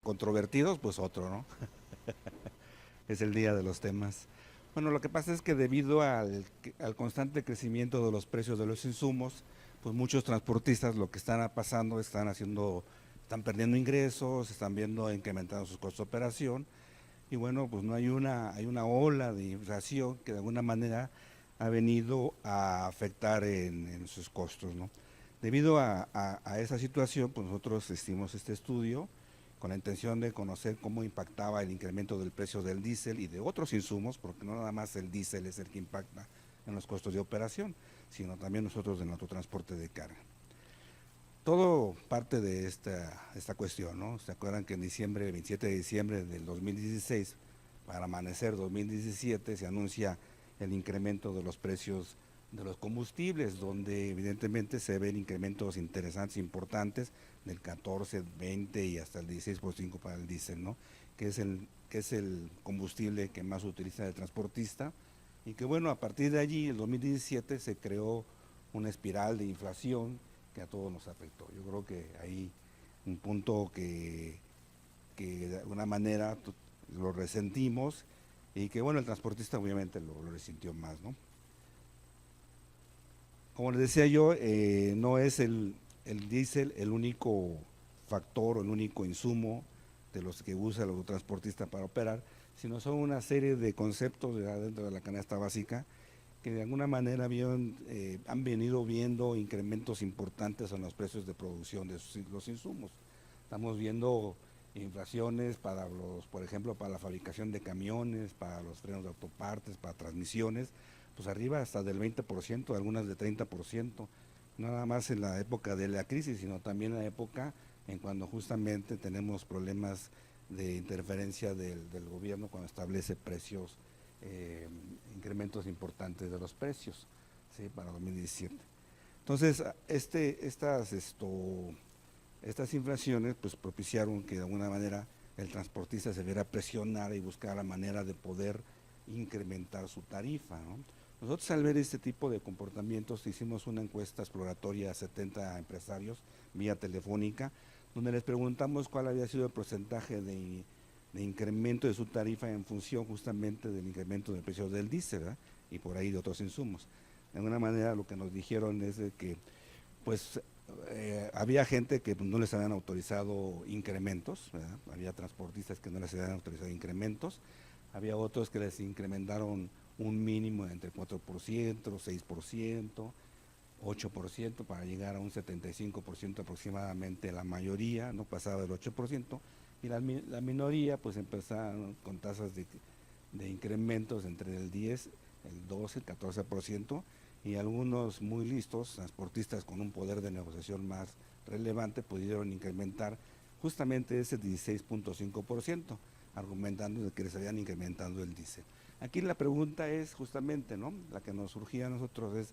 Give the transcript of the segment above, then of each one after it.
controvertidos, pues otro, ¿no? Es el día de los temas. Bueno, lo que pasa es que debido al constante crecimiento de los precios de los insumos, pues muchos transportistas lo que están pasando, están perdiendo ingresos, están viendo incrementando sus costos de operación, y bueno, pues no hay una ola de inflación que de alguna manera ha venido a afectar en sus costos, ¿no? Debido a esa situación, pues nosotros hicimos este estudio con la intención de conocer cómo impactaba el incremento del precio del diésel y de otros insumos, porque no nada más el diésel es el que impacta en los costos de operación, sino también nosotros en nuestro transporte de carga. Todo parte de esta cuestión, ¿no? ¿Se acuerdan que en diciembre, 27 de diciembre del 2016, para amanecer 2017, se anuncia el incremento de los precios de los combustibles, donde evidentemente se ven incrementos interesantes, importantes, del 14, 20 y hasta el 16% para el diésel, ¿no? Que es el combustible que más utiliza el transportista, y que bueno, a partir de allí, el 2017, se creó una espiral de inflación que a todos nos afectó. Yo creo que hay un punto que de alguna manera lo resentimos, y que bueno, el transportista obviamente lo resintió más, ¿no? Como les decía yo, no es el diésel el único factor o el único insumo de los que usa el transportista para operar, sino son una serie de conceptos dentro de la canasta básica que de alguna manera han venido viendo incrementos importantes en los precios de producción de los insumos. Estamos viendo inflaciones por ejemplo, para la fabricación de camiones, para los frenos de autopartes, para transmisiones, pues arriba hasta del 20%, algunas de 30%, no nada más en la época de la crisis, sino también en la época en cuando justamente tenemos problemas de interferencia del gobierno cuando establece precios, eh, incrementos importantes de los precios, ¿sí? Para 2017. Entonces, estas inflaciones pues propiciaron que de alguna manera el transportista se viera presionar y buscar la manera de poder incrementar su tarifa, ¿no? Nosotros, al ver este tipo de comportamientos, hicimos una encuesta exploratoria a 70 empresarios vía telefónica, donde les preguntamos cuál había sido el porcentaje de incremento de su tarifa en función justamente del incremento del precio del diésel, ¿verdad? Y por ahí de otros insumos. De alguna manera lo que nos dijeron es de que pues había gente que no les habían autorizado incrementos, ¿verdad? Había transportistas que no les habían autorizado incrementos, había otros que les incrementaron un mínimo de entre 4%, 6%, 8%, para llegar a un 75% aproximadamente, la mayoría, no pasaba del 8%, y la minoría pues empezaron con tasas de incrementos entre el 10, el 12, el 14%, y algunos muy listos, transportistas con un poder de negociación más relevante, pudieron incrementar justamente ese 16.5%, argumentando de que les habían incrementado el diésel. Aquí la pregunta es justamente, ¿no? La que nos surgía a nosotros es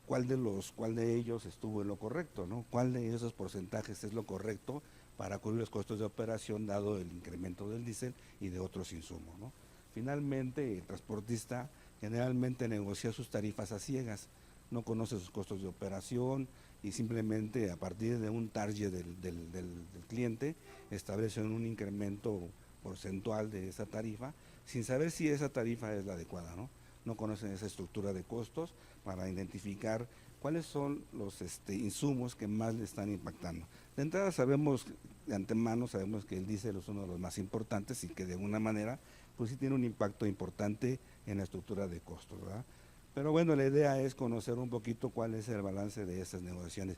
cuál de ellos estuvo en lo correcto, ¿no? ¿Cuál de esos porcentajes es lo correcto para cubrir los costos de operación dado el incremento del diésel y de otros insumos, ¿no? Finalmente, el transportista generalmente negocia sus tarifas a ciegas, no conoce sus costos de operación y simplemente a partir de un target del cliente establece un incremento porcentual de esa tarifa sin saber si esa tarifa es la adecuada, ¿no? No conocen esa estructura de costos para identificar cuáles son los insumos que más le están impactando. De entrada de antemano sabemos que el diésel es uno de los más importantes y que de alguna manera pues sí tiene un impacto importante en la estructura de costos, ¿verdad? Pero bueno, la idea es conocer un poquito cuál es el balance de estas negociaciones,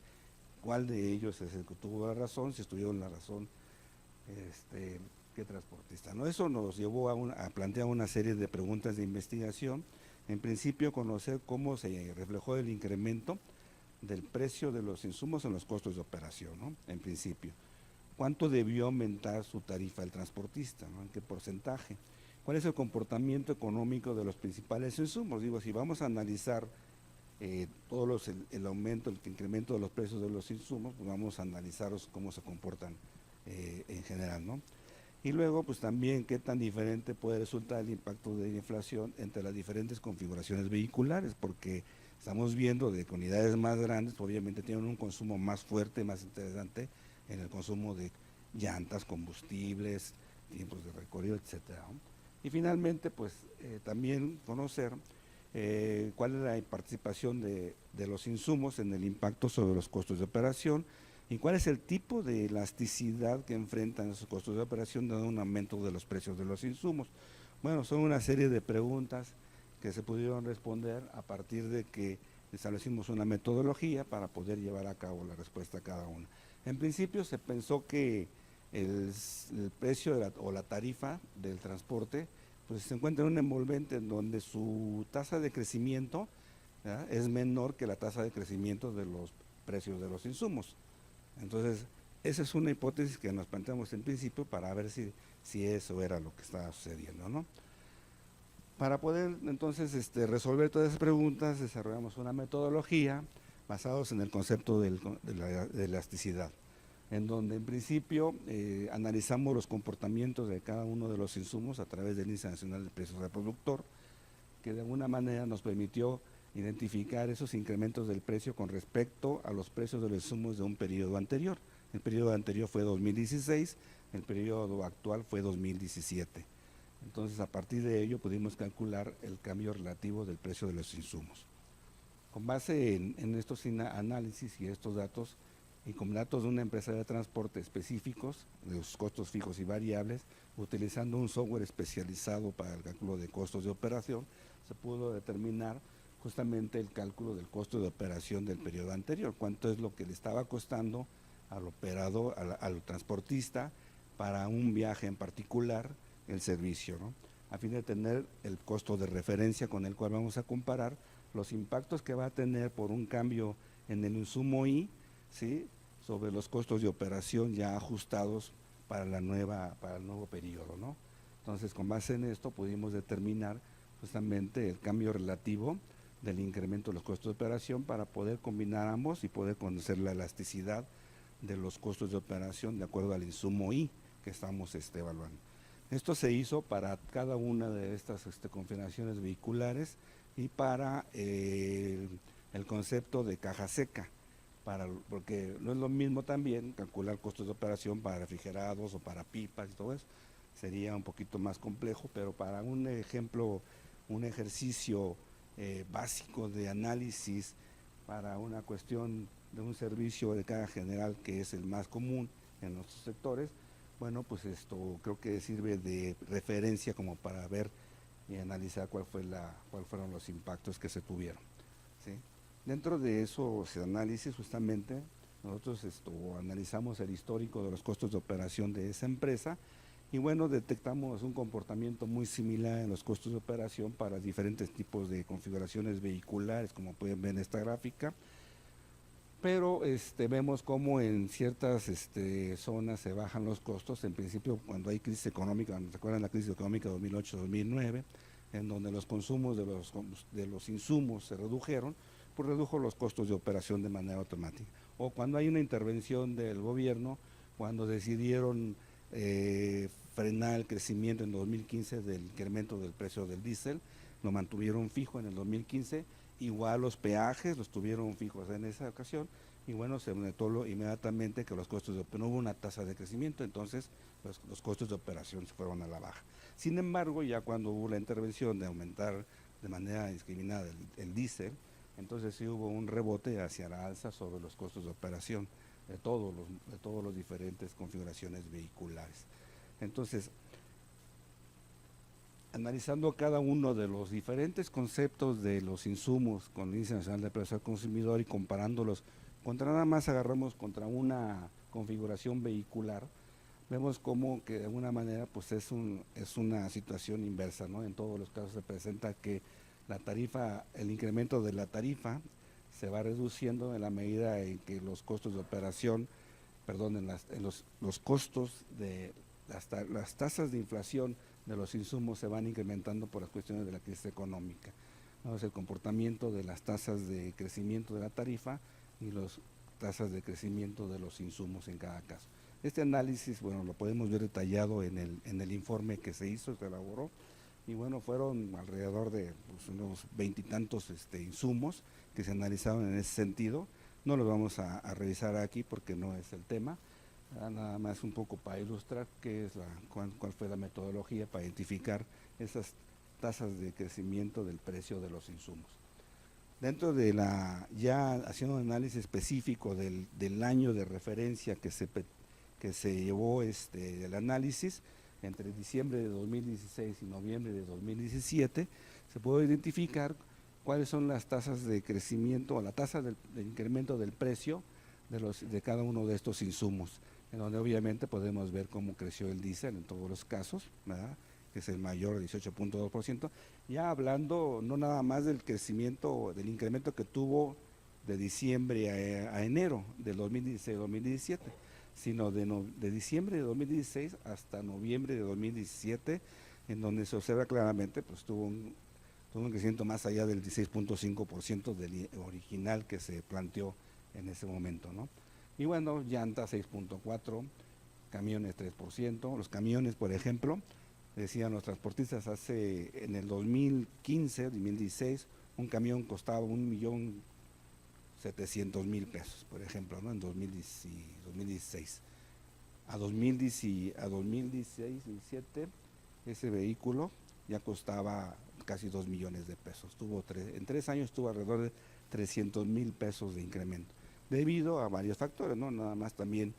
cuál de ellos es el que tuvo la razón, si estuvieron la razón, qué transportista, ¿no? Eso nos llevó a plantear una serie de preguntas de investigación. En principio, conocer cómo se reflejó el incremento del precio de los insumos en los costos de operación, ¿no? En principio, ¿cuánto debió aumentar su tarifa el transportista, ¿no? ¿En qué porcentaje? ¿Cuál es el comportamiento económico de los principales insumos? Digo, si vamos a analizar el aumento, el incremento de los precios de los insumos, pues vamos a analizar cómo se comportan en general, ¿no? Y luego, pues también qué tan diferente puede resultar el impacto de la inflación entre las diferentes configuraciones vehiculares, porque estamos viendo de que unidades más grandes, obviamente tienen un consumo más fuerte, más interesante en el consumo llantas, combustibles, tiempos de recorrido, etcétera, ¿no? Y finalmente, pues también conocer cuál es la participación de los insumos en el impacto sobre los costos de operación y cuál es el tipo de elasticidad que enfrentan esos costos de operación dado un aumento de los precios de los insumos. Bueno, son una serie de preguntas que se pudieron responder a partir de que establecimos una metodología para poder llevar a cabo la respuesta a cada una. En principio se pensó que el precio o la tarifa del transporte pues se encuentra en un envolvente en donde su tasa de crecimiento, ¿verdad?, es menor que la tasa de crecimiento de los precios de los insumos. Entonces, esa es una hipótesis que nos planteamos en principio para ver si eso era lo que estaba sucediendo, ¿no? Para poder entonces resolver todas esas preguntas, desarrollamos una metodología basados en el concepto de la elasticidad, en donde en principio analizamos los comportamientos de cada uno de los insumos a través del Índice Nacional de Precios al Productor, que de alguna manera nos permitió identificar esos incrementos del precio con respecto a los precios de los insumos de un periodo anterior. El periodo anterior fue 2016, el periodo actual fue 2017. Entonces, a partir de ello pudimos calcular el cambio relativo del precio de los insumos. Con base en estos análisis y estos datos, y con datos de una empresa de transporte específicos, de los costos fijos y variables, utilizando un software especializado para el cálculo de costos de operación, se pudo determinar justamente el cálculo del costo de operación del periodo anterior, cuánto es lo que le estaba costando al operador, al transportista, para un viaje en particular, el servicio, ¿no?, a fin de tener el costo de referencia con el cual vamos a comparar los impactos que va a tener por un cambio en el insumo I, ¿sí?, sobre los costos de operación ya ajustados para el nuevo periodo, ¿no? Entonces, con base en esto pudimos determinar justamente el cambio relativo del incremento de los costos de operación para poder combinar ambos y poder conocer la elasticidad de los costos de operación de acuerdo al insumo I que estamos evaluando. Esto se hizo para cada una de estas configuraciones vehiculares y para el concepto de caja seca, porque no es lo mismo también calcular costos de operación para refrigerados o para pipas y todo eso, sería un poquito más complejo, pero para un ejemplo, un ejercicio básico de análisis para una cuestión de un servicio de caja general que es el más común en nuestros sectores, bueno, pues esto creo que sirve de referencia como para ver y analizar cuáles fueron los impactos que se tuvieron, ¿sí? Dentro de esos análisis justamente nosotros analizamos el histórico de los costos de operación de esa empresa y bueno, detectamos un comportamiento muy similar en los costos de operación para diferentes tipos de configuraciones vehiculares, como pueden ver en esta gráfica, pero vemos cómo en ciertas zonas se bajan los costos. En principio, cuando hay crisis económica, ¿se acuerdan la crisis económica 2008-2009? En donde los consumos de los insumos se redujeron, pues redujo los costos de operación de manera automática. O cuando hay una intervención del gobierno, cuando decidieron frenar el crecimiento en 2015 del incremento del precio del diésel, lo mantuvieron fijo en el 2015, igual los peajes los tuvieron fijos en esa ocasión, y bueno, se notó inmediatamente que los costos no hubo una tasa de crecimiento, entonces los costos de operación se fueron a la baja. Sin embargo, ya cuando hubo la intervención de aumentar de manera indiscriminada el diésel, entonces sí hubo un rebote hacia la alza sobre los costos de operación de todos los diferentes configuraciones vehiculares. Entonces, analizando cada uno de los diferentes conceptos de los insumos con el Índice Nacional de Precios al Consumidor y comparándolos nada más agarramos contra una configuración vehicular, vemos como que de alguna manera pues es una situación inversa, ¿no? En todos los casos se presenta que la tarifa, el incremento de la tarifa se va reduciendo en la medida en que los costos de operación, los costos de las tasas de inflación de los insumos se van incrementando por las cuestiones de la crisis económica, ¿no? Es el comportamiento de las tasas de crecimiento de la tarifa y las tasas de crecimiento de los insumos en cada caso. Este análisis, bueno, lo podemos ver detallado en el informe que se hizo, se elaboró, y bueno, fueron alrededor de unos 20 y tantos insumos que se analizaron en ese sentido. No los vamos a revisar aquí porque no es el tema, Nada más un poco para ilustrar cuál fue la metodología para identificar esas tasas de crecimiento del precio de los insumos. Dentro de ya haciendo un análisis específico del año de referencia que se llevó el análisis, entre diciembre de 2016 y noviembre de 2017, se puede identificar cuáles son las tasas de crecimiento o la tasa de incremento del precio de cada uno de estos insumos, en donde obviamente podemos ver cómo creció el diésel en todos los casos, ¿verdad?, que es el mayor, 18.2%, ya hablando no nada más del crecimiento, del incremento que tuvo de diciembre a enero del 2016-2017, sino de diciembre de 2016 hasta noviembre de 2017, en donde se observa claramente, pues tuvo un crecimiento más allá del 16.5% del original que se planteó en ese momento, ¿no? Y bueno, llantas 6.4%, camiones 3%, los camiones, por ejemplo, decían los transportistas, en el 2015, 2016, un camión costaba 1.700.000 pesos, por ejemplo, ¿no?, en 2016. A 2016, 2017, ese vehículo ya costaba casi 2 millones de pesos. En 3 años tuvo alrededor de 300.000 pesos de incremento, debido a varios factores, no nada más también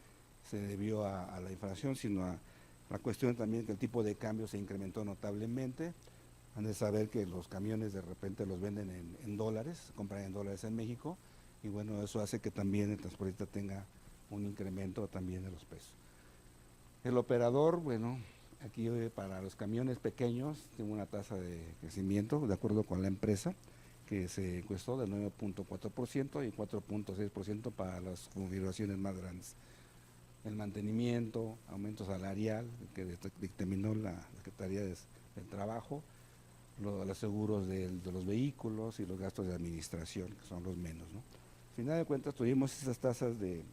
se debió a la inflación, sino a la cuestión también que el tipo de cambio se incrementó notablemente. Han de saber que los camiones de repente los venden en dólares, compran en dólares en México, y bueno, eso hace que también el transportista tenga un incremento también de los precios. El operador, bueno, aquí para los camiones pequeños tiene una tasa de crecimiento, de acuerdo con la empresa, que se encuestó del 9.4% y 4.6% para las configuraciones más grandes. El mantenimiento, aumento salarial que determinó la Secretaría del Trabajo, los seguros de los vehículos y los gastos de administración, que son los menos, ¿no? Al final de cuentas tuvimos esas tasas de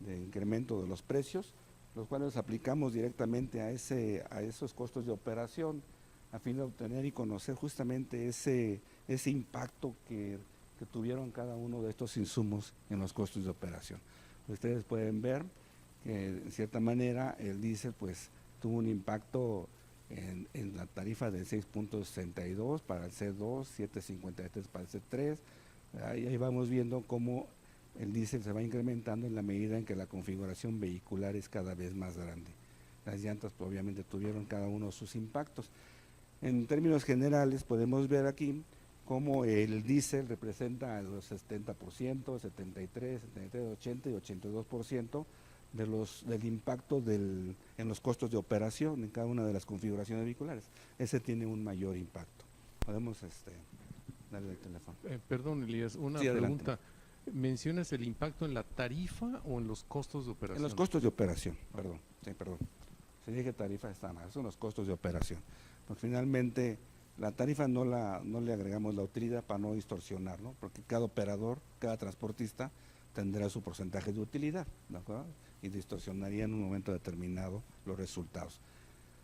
incremento de los precios, los cuales aplicamos directamente a esos costos de operación, a fin de obtener y conocer justamente ese impacto que tuvieron cada uno de estos insumos en los costos de operación. Ustedes pueden ver que en cierta manera el diésel pues tuvo un impacto en la tarifa del 6.62 para el C2, 7.53 para el C3. Ahí vamos viendo cómo el diésel se va incrementando en la medida en que la configuración vehicular es cada vez más grande. Las llantas pues, obviamente tuvieron cada uno sus impactos. En términos generales podemos ver aquí cómo el diésel representa los 70%, 73%, 73%, 80% y 82% del impacto en los costos de operación en cada una de las configuraciones vehiculares. Ese tiene un mayor impacto. Podemos darle el teléfono. Perdón, Elías, una pregunta. ¿Mencionas el impacto en la tarifa o en los costos de operación? En los costos de operación, perdón. Si dije tarifa está mal, son los costos de operación. Porque finalmente la tarifa no le agregamos la utilidad para no distorsionar, ¿no? Porque cada operador, cada transportista tendrá su porcentaje de utilidad, ¿de acuerdo? Y distorsionaría en un momento determinado los resultados.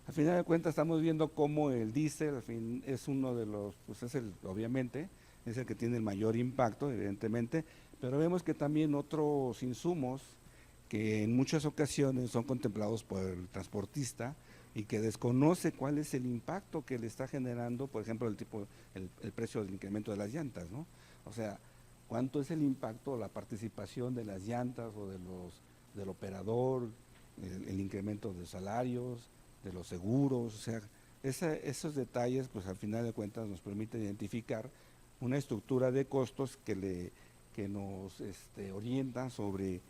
Al final de cuentas estamos viendo cómo el diésel es uno de los, pues obviamente, es el que tiene el mayor impacto, evidentemente, pero vemos que también otros insumos que en muchas ocasiones son contemplados por el transportista y que desconoce cuál es el impacto que le está generando, por ejemplo, el precio del incremento de las llantas, ¿no? O sea, cuánto es el impacto, la participación de las llantas o del operador, el incremento de salarios, de los seguros, o sea, esos detalles, pues al final de cuentas nos permiten identificar una estructura de costos que nos orienta sobre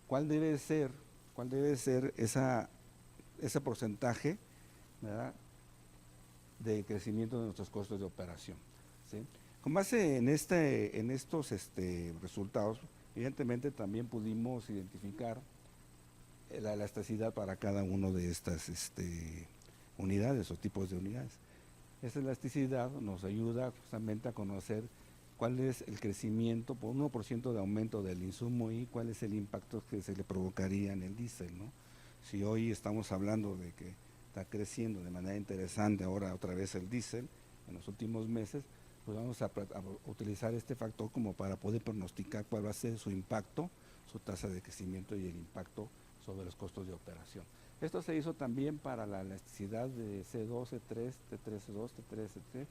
cuál debe ser ese porcentaje, ¿verdad?, de crecimiento de nuestros costos de operación, ¿sí? Con base en estos resultados, evidentemente también pudimos identificar la elasticidad para cada uno de estas unidades o tipos de unidades. Esa elasticidad nos ayuda justamente a conocer cuál es el crecimiento por 1% de aumento del insumo y cuál es el impacto que se le provocaría en el diésel, ¿no? Si hoy estamos hablando de que está creciendo de manera interesante ahora otra vez el diésel en los últimos meses, pues vamos a utilizar este factor como para poder pronosticar cuál va a ser su impacto su tasa de crecimiento y el impacto sobre los costos de operación. Esto se hizo también para la elasticidad de C2, C3, T3C2, T3, C3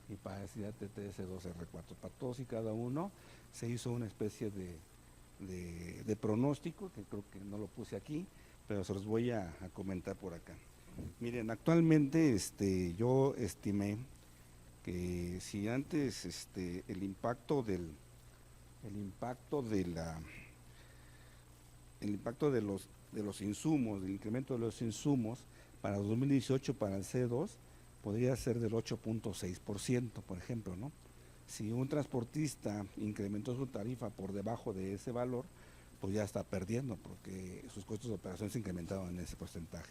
y para la elasticidad T3C2, R4. Para todos y cada uno se hizo una especie de pronóstico, que creo que no lo puse aquí, pero se los voy a comentar por acá. Miren, actualmente yo estimé que si antes el impacto de los insumos, del incremento de los insumos para 2018 para el C2 podría ser del 8.6%, por ejemplo, ¿no? Si un transportista incrementó su tarifa por debajo de ese valor, pues ya está perdiendo porque sus costos de operación se incrementaron en ese porcentaje.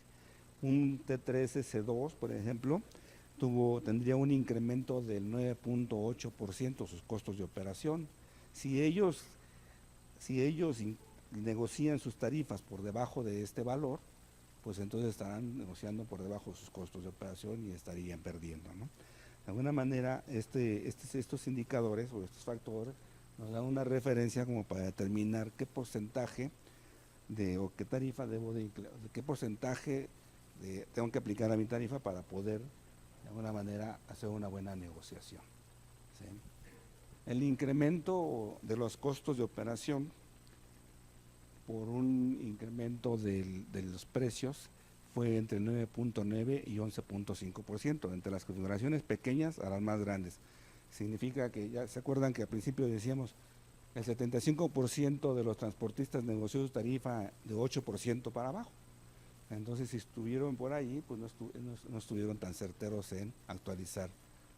Un T13C2, por ejemplo, tendría un incremento del 9.8% sus costos de operación. Si ellos negocian sus tarifas por debajo de este valor, pues entonces estarán negociando por debajo de sus costos de operación y estarían perdiendo, ¿no? De alguna manera, estos indicadores o estos factores nos dan una referencia como para determinar qué porcentaje o qué tarifa qué porcentaje tengo que aplicar a mi tarifa para poder, de alguna manera, hacer una buena negociación, ¿sí? El incremento de los costos de operación por un incremento de los precios fue entre 9.9 y 11.5%, entre las configuraciones pequeñas a las más grandes. Significa que, ya se acuerdan que al principio decíamos, el 75% de los transportistas negoció su tarifa de 8% para abajo. Entonces, si estuvieron por ahí, pues no estuvieron tan certeros en actualizar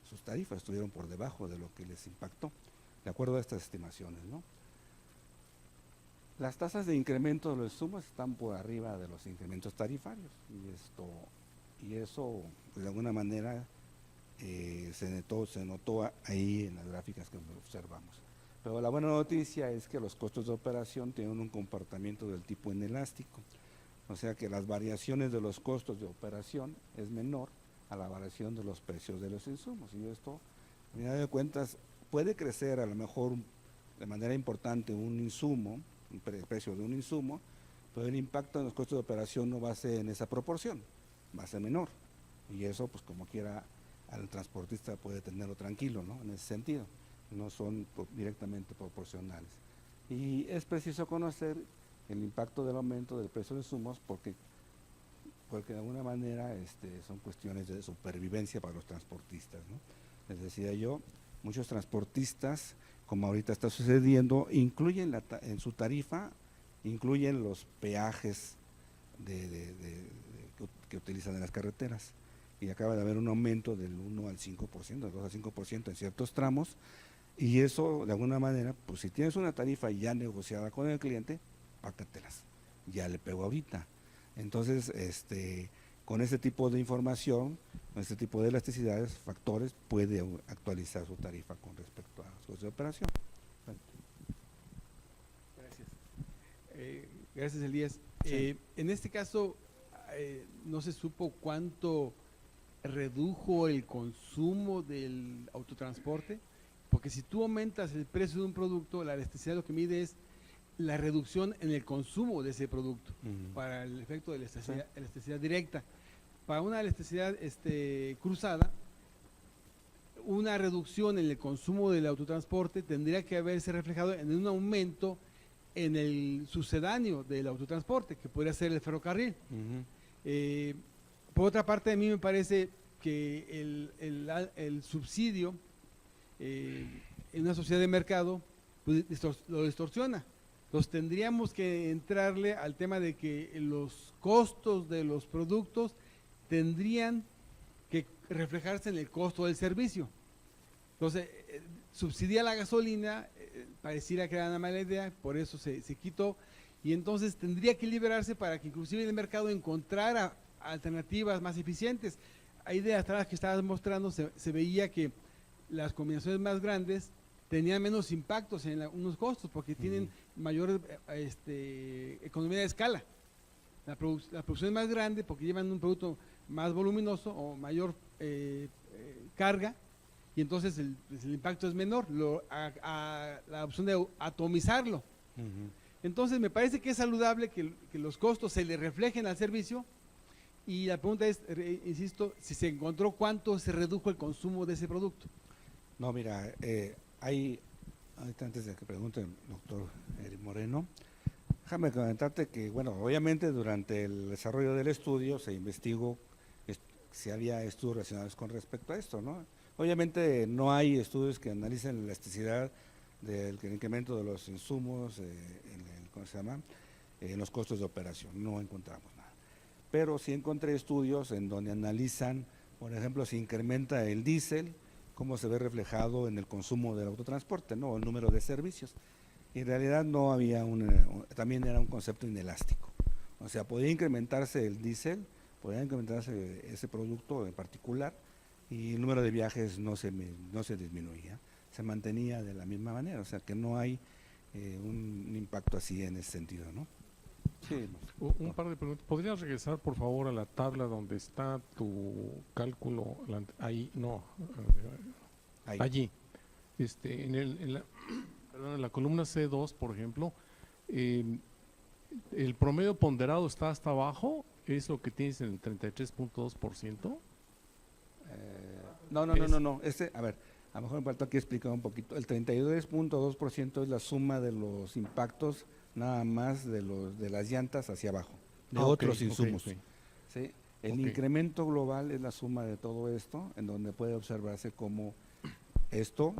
sus tarifas, estuvieron por debajo de lo que les impactó, de acuerdo a estas estimaciones, ¿no? Las tasas de incremento de los insumos están por arriba de los incrementos tarifarios y eso pues, de alguna manera se notó ahí en las gráficas que observamos. Pero la buena noticia es que los costos de operación tienen un comportamiento del tipo inelástico, o sea que las variaciones de los costos de operación es menor a la variación de los precios de los insumos, y esto, a final de cuentas, puede crecer a lo mejor de manera importante un insumo, el precio de un insumo, pero el impacto en los costos de operación no va a ser en esa proporción, va a ser menor, y eso pues como quiera al transportista puede tenerlo tranquilo, ¿no? En ese sentido, no son directamente proporcionales. Y es preciso conocer el impacto del aumento del precio de insumos porque de alguna manera son cuestiones de supervivencia para los transportistas, ¿no? Les decía yo, muchos transportistas, como ahorita está sucediendo, incluyen en su tarifa, incluyen los peajes que utilizan en las carreteras, y acaba de haber un aumento del 1 al 5%, del 2 al 5% en ciertos tramos, y eso de alguna manera, pues si tienes una tarifa ya negociada con el cliente, pácatelas, ya le pego ahorita. Entonces, con este tipo de información, con este tipo de elasticidades, factores, puede actualizar su tarifa con respecto a los costos de operación. Bueno. Gracias. Gracias, Elías. Sí. En este caso, no se supo cuánto redujo el consumo del autotransporte, porque si tú aumentas el precio de un producto, la elasticidad lo que mide es la reducción en el consumo de ese producto, para el efecto de la elasticidad directa. Para una elasticidad cruzada, una reducción en el consumo del autotransporte tendría que haberse reflejado en un aumento en el sucedáneo del autotransporte, que podría ser el ferrocarril. Por otra parte, a mí me parece que el subsidio en una sociedad de mercado pues, lo distorsiona. Entonces tendríamos que entrarle al tema de que los costos de los productos tendrían que reflejarse en el costo del servicio. Entonces, subsidiar la gasolina pareciera que era una mala idea, por eso se quitó, y entonces tendría que liberarse para que inclusive el mercado encontrara alternativas más eficientes. Ahí de atrás que estabas mostrando se veía que las combinaciones más grandes tenían menos impactos en unos costos porque tienen mayor economía de escala. La producción es más grande porque llevan un producto más voluminoso o mayor carga, y entonces el impacto es menor. La opción de atomizarlo. Entonces me parece que es saludable que los costos se le reflejen al servicio, y la pregunta es, insisto, si se encontró cuánto se redujo el consumo de ese producto. No, mira, ahorita antes de que pregunte el doctor Eric Moreno, déjame comentarte que, bueno, obviamente durante el desarrollo del estudio se investigó si había estudios relacionados con respecto a esto, ¿no? Obviamente no hay estudios que analicen la elasticidad del incremento de los insumos, ¿cómo se llama?, en los costos de operación, no encontramos nada. Pero sí encontré estudios en donde analizan, por ejemplo, si incrementa el diésel, cómo se ve reflejado en el consumo del autotransporte, ¿no?, el número de servicios. Y en realidad no había también era un concepto inelástico. O sea, podía incrementarse el diésel, podía incrementarse ese producto en particular, y el número de viajes no se disminuía, se mantenía de la misma manera. O sea, que no hay un impacto así en ese sentido, ¿no? Sí. Un par de preguntas. ¿Podrías regresar, por favor, a la tabla donde está tu cálculo? Ahí, no. Ahí. Allí. En la columna C2, por ejemplo, el promedio ponderado está hasta abajo, es lo que tienes en el 33.2%. No. A ver, a lo mejor me falta aquí explicar un poquito. El 32.2% es la suma de los impactos nada más de las llantas hacia abajo, de otros insumos. ¿Sí? El incremento global es la suma de todo esto, en donde puede observarse cómo esto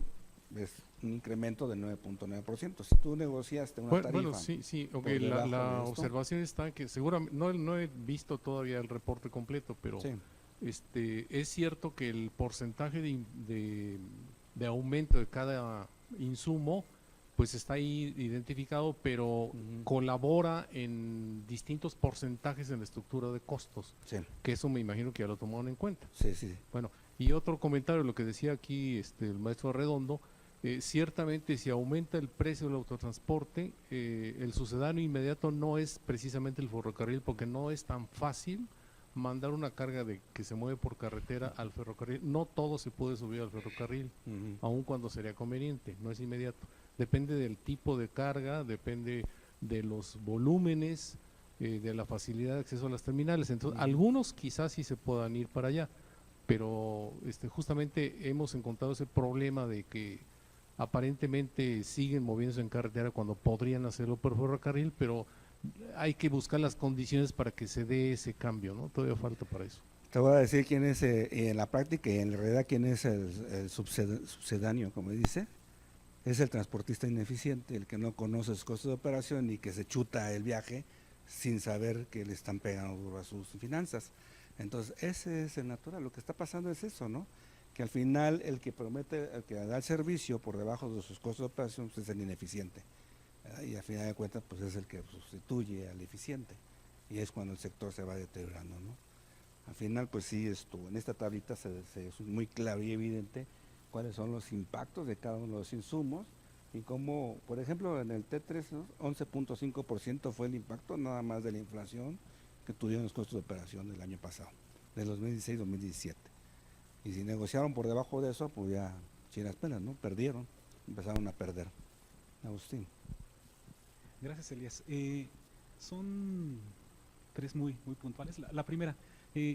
es un incremento del 9.9%. Si tú negociaste una tarifa… Bueno, sí, la observación está que seguramente, no he visto todavía el reporte completo, pero sí, es cierto que el porcentaje de aumento de cada insumo pues está ahí identificado, pero colabora en distintos porcentajes en la estructura de costos, sí, que eso me imagino que ya lo tomaron en cuenta. Sí. Bueno, y otro comentario, lo que decía aquí el maestro Arredondo, ciertamente si aumenta el precio del autotransporte, el sucedáneo inmediato no es precisamente el ferrocarril, porque no es tan fácil mandar una carga que se mueve por carretera al ferrocarril. No todo se puede subir al ferrocarril, aun cuando sería conveniente, no es inmediato. Depende del tipo de carga, depende de los volúmenes, de la facilidad de acceso a las terminales. Entonces, algunos quizás sí se puedan ir para allá, pero justamente hemos encontrado ese problema de que aparentemente siguen moviéndose en carretera cuando podrían hacerlo por ferrocarril, pero hay que buscar las condiciones para que se dé ese cambio, ¿no? Todavía falta para eso. Te voy a decir quién es, en la práctica y en realidad quién es el subsedáneo, como dice. Es el transportista ineficiente, el que no conoce los costos de operación y que se chuta el viaje sin saber que le están pegando duro a sus finanzas. Entonces, ese es el natural. Lo que está pasando es eso, ¿no? Que al final el que da el servicio por debajo de sus costos de operación pues, es el ineficiente. ¿Verdad? Y al final de cuentas, pues es el que sustituye al eficiente. Y es cuando el sector se va deteriorando, ¿no? Al final, pues sí, en esta tablita es muy claro y evidente cuáles son los impactos de cada uno de los insumos y cómo, por ejemplo, en el T3, ¿no? 11.5% fue el impacto nada más de la inflación que tuvieron los costos de operación del año pasado, del 2016-2017. Y si negociaron por debajo de eso, pues ya, chinas penas, ¿no? Perdieron, empezaron a perder. Agustín. Gracias, Elías. Son tres muy puntuales. La primera,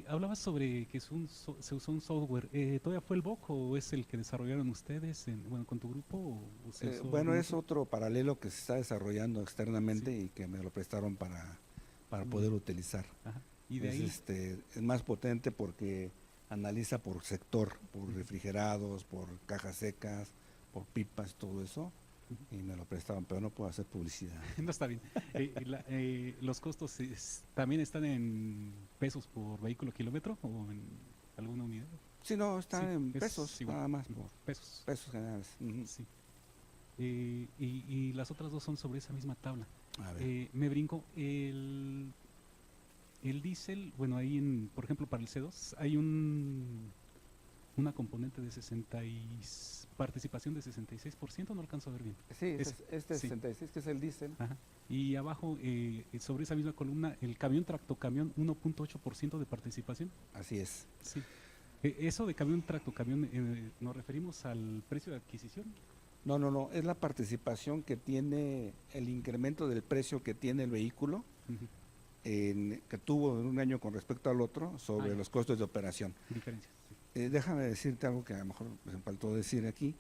hablabas sobre que se usó un software. ¿Todavía fue el BOC o es el que desarrollaron ustedes con tu grupo? ¿O se usó es otro paralelo que se está desarrollando externamente y que me lo prestaron para poder utilizar. Ajá. Y de ahí es más potente porque analiza por sector, por refrigerados, por cajas secas, por pipas, todo eso. Y me lo prestaban, pero no puedo hacer publicidad. No, está bien. ¿Los costos también están en pesos por vehículo kilómetro o en alguna unidad? Sí, no, están en pesos, igual. nada más. Pesos. Pesos generales. Sí. Y las otras dos son sobre esa misma tabla. A ver. Me brinco. El diésel, bueno, ahí, por ejemplo, para el C2 hay una componente de participación de 66%, no alcanzo a ver bien. Sí, este es 66, que es el diésel. Ajá. Y abajo, sobre esa misma columna, el camión tractocamión, 1.8% de participación. Así es. Sí. Eso de camión tractocamión, ¿nos referimos al precio de adquisición? No, es la participación que tiene el incremento del precio que tiene el vehículo, Ujú. que tuvo en un año con respecto al otro sobre ya. los costos de operación. Diferencias. Sí. Déjame decirte algo que a lo mejor me faltó decir aquí,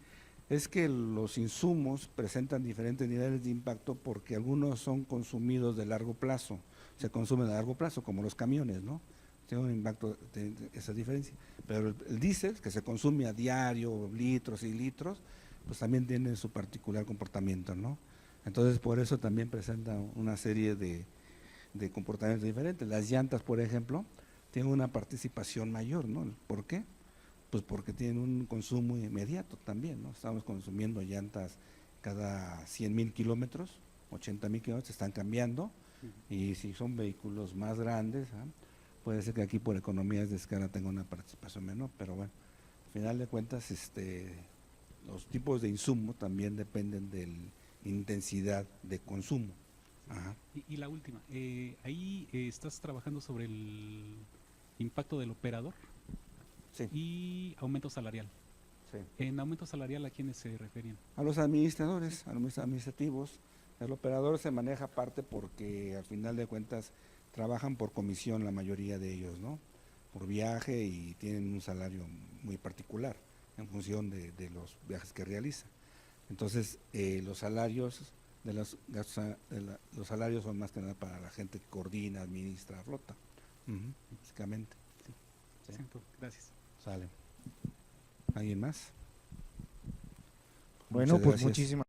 es que los insumos presentan diferentes niveles de impacto porque algunos son consumidos de largo plazo, se consumen a largo plazo, como los camiones, ¿no? Tiene un impacto de esa diferencia. Pero el diésel, que se consume a diario, litros y litros, pues también tiene su particular comportamiento, ¿no? Entonces, por eso también presenta una serie de comportamientos diferentes. Las llantas, por ejemplo, tienen una participación mayor, ¿no? ¿Por qué? Pues porque tienen un consumo inmediato también, ¿no? Estamos consumiendo llantas cada 100,000 kilómetros, 80,000 kilómetros, están cambiando, y si son vehículos más grandes, puede ser que aquí por economías de escala tenga una participación menor, pero bueno, al final de cuentas, los tipos de insumo también dependen de la intensidad de consumo. Ajá. Y la última, ahí estás trabajando sobre el impacto del operador Sí, y aumento salarial. sí. En aumento salarial, ¿a quiénes se referían? A los administradores, a los administrativos. El operador se maneja aparte porque al final de cuentas trabajan por comisión la mayoría de ellos, ¿no? Por viaje, y tienen un salario muy particular en función de los viajes que realizan. Entonces, los salarios los salarios son más que nada para la gente que coordina, administra, flota, básicamente. Sí. Siento, gracias. Sale. ¿Alguien más? Bueno, Muchas pues gracias. muchísimas